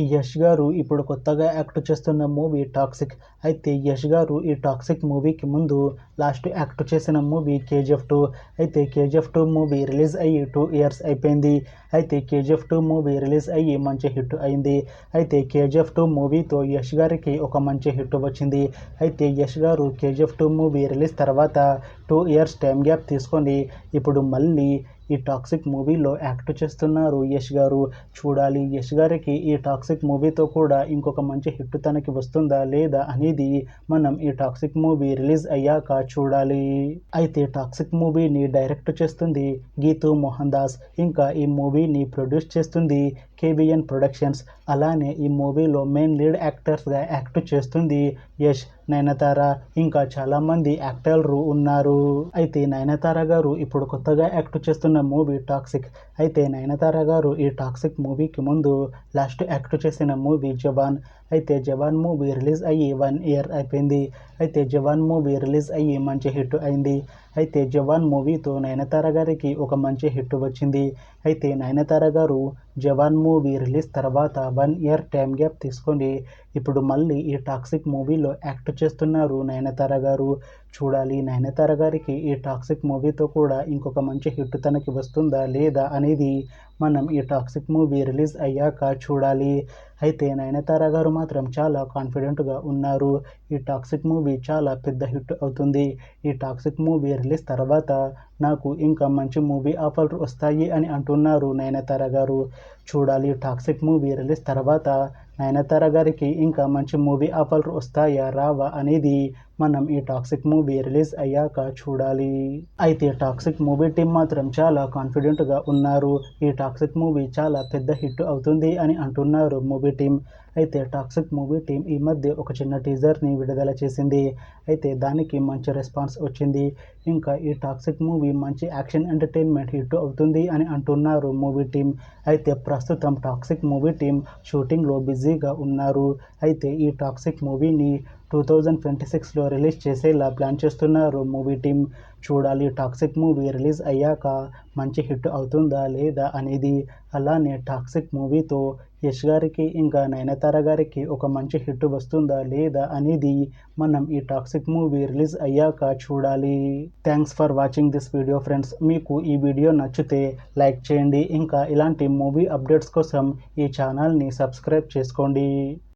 ఈ యష్ గారు ఇప్పుడు కొత్తగా యాక్ట్ చేస్తున్న మూవీ టాక్సిక్. అయితే యష్ గారు ఈ టాక్సిక్ మూవీకి ముందు లాస్ట్ యాక్ట్ చేసిన మూవీ KGF 2. అయితే KGF 2 మూవీ రిలీజ్ అయ్యి 2 ఇయర్స్ అయిపోయింది. అయితే KGF 2 మూవీ రిలీజ్ అయ్యి మంచి హిట్ అయింది. అయితే KGF 2 మూవీతో యష్ గారికి ఒక మంచి హిట్ వచ్చింది. అయితే యష్ గారు KGF 2 మూవీ రిలీజ్ తర్వాత 2 ఇయర్స్ టైం గ్యాప్ తీసుకొని ఇప్పుడు మళ్ళీ ఈ టాక్సిక్ మూవీలో యాక్ట్ చేస్తున్నారు యష్ గారు. చూడాలి యష్ గారికి ఈ టాక్సిక్ మూవీతో కూడా ఇంకొక మంచి హిట్ తనకి వస్తుందా లేదా అనేది మనం ఈ టాక్సిక్ మూవీ రిలీజ్ అయ్యాక చూడాలి. అయితే టాక్సిక్ మూవీని డైరెక్ట్ చేస్తుంది గీతూ మోహన్ దాస్. ఇంకా ఈ మూవీని ప్రొడ్యూస్ చేస్తుంది KVN ప్రొడక్షన్స్. అలానే ఈ మూవీలో మెయిన్ లీడ్ యాక్టర్స్గా యాక్ట్ చేస్తుంది యష్, నయనతార, ఇంకా చాలామంది యాక్టర్లు ఉన్నారు. అయితే నయనతార గారు ఇప్పుడు కొత్తగా యాక్ట్ చేస్తున్న మూవీ టాక్సిక్. అయితే నయనతార గారు ఈ టాక్సిక్ మూవీకి ముందు లాస్ట్ యాక్ట్ చేసిన మూవీ జవాన్. అయితే జవాన్ మూవీ రిలీజ్ అయ్యి 1 ఇయర్ అయిపోయింది. అయితే జవాన్ మూవీ రిలీజ్ అయ్యి మంచి హిట్ అయింది. అయితే జవాన్ మూవీతో నయనతార గారికి ఒక మంచి హిట్ వచ్చింది. అయితే నయనతార గారు జవాన్ మూవీ రిలీజ్ తర్వాత 1 ఇయర్ టైం గ్యాప్ తీసుకొని ఇప్పుడు మళ్ళీ ఈ టాక్సిక్ మూవీలో యాక్ట్ చేస్తున్నారు నయనతార గారు. చూడాలి నయనతార గారికి ఈ టాక్సిక్ మూవీతో కూడా ఇంకొక మంచి హిట్ తనకి వస్తుందా లేదా అనేది మనం ఈ టాక్సిక్ మూవీ రిలీజ్ అయ్యాక చూడాలి. అయితే నయనతార గారు మాత్రం చాలా కాన్ఫిడెంట్గా ఉన్నారు. ఈ టాక్సిక్ మూవీ చాలా పెద్ద హిట్ అవుతుంది. ఈ టాక్సిక్ మూవీ రిలీజ్ తర్వాత నాకు ఇంకా మంచి మూవీ ఆఫర్లు వస్తాయి అని అంటున్నారు నయనతార గారు. చూడాలి టాక్సిక్ మూవీ రిలీజ్ తర్వాత నయనతార గారికి ఇంకా మంచి మూవీ ఆఫర్లు వస్తాయా రావా అనేది మనం ఈ టాక్సిక్ మూవీ రిలీజ్ అయ్యాక చూడాలి. అయితే టాక్సిక్ మూవీ టీం మాత్రం చాలా కాన్ఫిడెంట్గా ఉన్నారు. ఈ టాక్సిక్ మూవీ చాలా పెద్ద హిట్ అవుతుంది అని అంటున్నారు మూవీ టీం. అయితే టాక్సిక్ మూవీ టీం ఈ మధ్య ఒక చిన్న టీజర్ని విడుదల చేసింది. అయితే దానికి మంచి రెస్పాన్స్ వచ్చింది. ఇంకా ఈ టాక్సిక్ మూవీ మంచి యాక్షన్ ఎంటర్టైన్మెంట్ హిట్ అవుతుంది అని అంటున్నారు మూవీ టీం. అయితే ప్రస్తుతం టాక్సిక్ మూవీ టీం షూటింగ్లో బిజీగా ఉన్నారు. అయితే ఈ టాక్సిక్ మూవీని 2026లో రిలీజ్ చేసేలా ప్లాన్ చేస్తున్నారు మూవీ టీం. చూడాలి టాక్సిక్ మూవీ రిలీజ్ అయ్యాక మంచి హిట్ అవుతుందా లేదా అనేది. అలానే టాక్సిక్ మూవీతో యష్ గారికి ఇంకా నయనతార గారికి ఒక మంచి హిట్ వస్తుందా లేదా అనేది మనం ఈ టాక్సిక్ మూవీ రిలీజ్ అయ్యాక చూడాలి. Thanks for watching this video friends. మీకు ఈ వీడియో నచ్చితే లైక్ చేయండి. ఇంకా ఇలాంటి మూవీ అప్డేట్స్ కోసం ఈ ఛానల్ని సబ్స్క్రైబ్ చేసుకోండి.